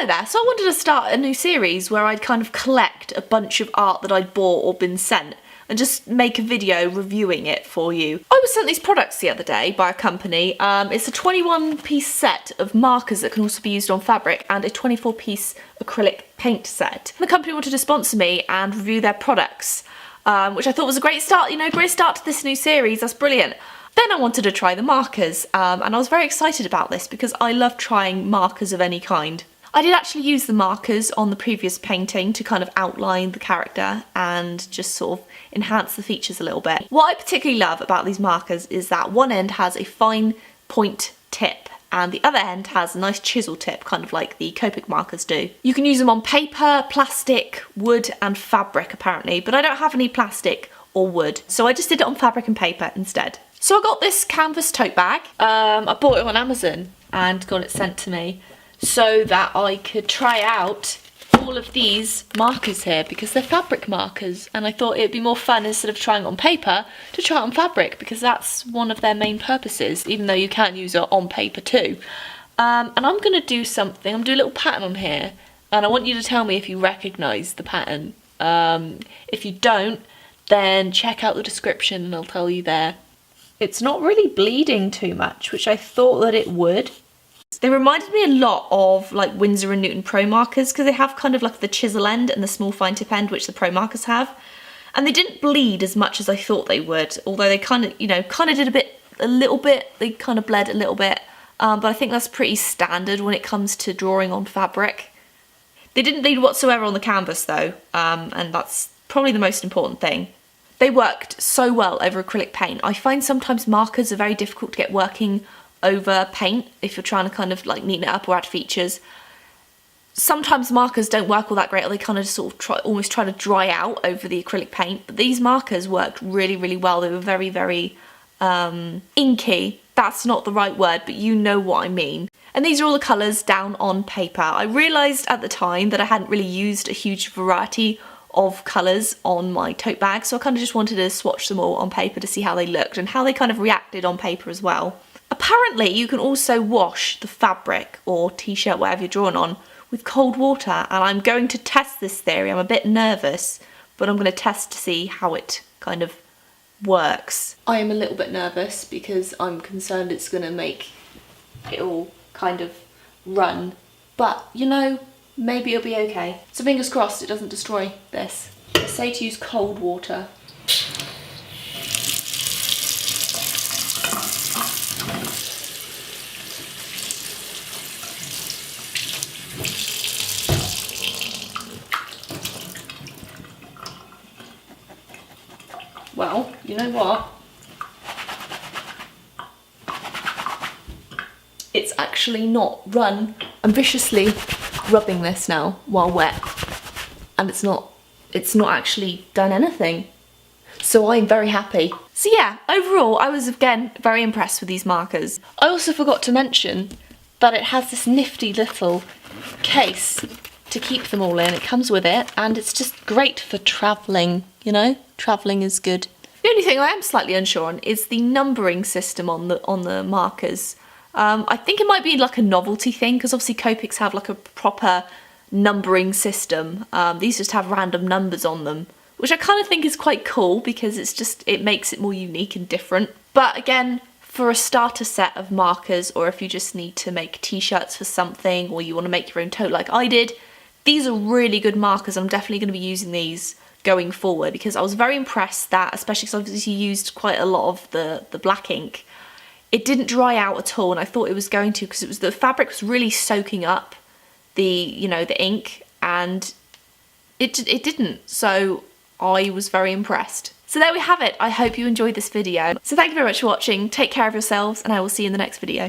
Hello there, so I wanted to start a new series where I'd kind of collect a bunch of art that I'd bought or been sent and just make a video reviewing it for you. I was sent these products the other day by a company. It's a 21-piece set of markers that can also be used on fabric and a 24-piece acrylic paint set. The company wanted to sponsor me and review their products, which I thought was a great start, great start to this new series. That's brilliant. Then I wanted to try the markers, and I was very excited about this because I love trying markers of any kind. I did actually use the markers on the previous painting to kind of outline the character and just sort of enhance the features a little bit. What I particularly love about these markers is that one end has a fine point tip and the other end has a nice chisel tip, kind of like the Copic markers do. You can use them on paper, plastic, wood and fabric apparently, but I don't have any plastic or wood, so I just did it on fabric and paper instead. So I got this canvas tote bag. I bought it on Amazon and got it sent to me so that I could try out all of these markers here because they're fabric markers, and I thought it'd be more fun instead of trying it on paper to try it on fabric because that's one of their main purposes, even though you can use it on paper too. And I'm going to do something, I'm going to do a little pattern on here and I want you to tell me if you recognise the pattern. If you don't, then check out the description and I'll tell you there. It's not really bleeding too much, which I thought that it would. They reminded me a lot of like Winsor & Newton Pro markers because they have kind of like the chisel end and the small fine tip end, which the Pro markers have. And they didn't bleed as much as I thought they would, although they kind of, did a little bit, they kind of bled a little bit. But I think that's pretty standard when it comes to drawing on fabric. They didn't bleed whatsoever on the canvas though, and that's probably the most important thing. They worked so well over acrylic paint. I find sometimes markers are very difficult to get working over paint if you're trying to kind of like neaten it up or add features. Sometimes markers don't work all that great, or they kind of just sort of almost try to dry out over the acrylic paint, but these markers worked really, really well. They were very, very inky. That's not the right word, but you know what I mean. And these are all the colours down on paper. I realised at the time that I hadn't really used a huge variety of colours on my tote bag, so I kind of just wanted to swatch them all on paper to see how they looked and how they kind of reacted on paper as well. Apparently you can also wash the fabric or t-shirt, whatever you're drawing on, with cold water, and I'm going to test this theory. I'm a bit nervous, but I'm going to test to see how it kind of works. I am a little bit nervous because I'm concerned it's going to make it all kind of run, but maybe it'll be okay. So fingers crossed it doesn't destroy this. I say to use cold water. Well, you know what? It's actually not run. I'm viciously rubbing this now while wet, and it's not actually done anything. So I'm very happy. So yeah, overall I was again very impressed with these markers. I also forgot to mention that it has this nifty little case to keep them all in. It comes with it and it's just great for travelling, travelling is good. The only thing I am slightly unsure on is the numbering system on the markers. I think it might be like a novelty thing because obviously Copics have like a proper numbering system. These just have random numbers on them, which I kind of think is quite cool because it makes it more unique and different. But again, for a starter set of markers, or if you just need to make t-shirts for something, or you want to make your own tote like I did, these are really good markers. I'm definitely going to be using these going forward because I was very impressed that, especially because I obviously used quite a lot of the black ink, it didn't dry out at all, and I thought it was going to because the fabric was really soaking up the the ink, and it didn't. So I was very impressed. So there we have it. I hope you enjoyed this video. So thank you very much for watching. Take care of yourselves, and I will see you in the next video.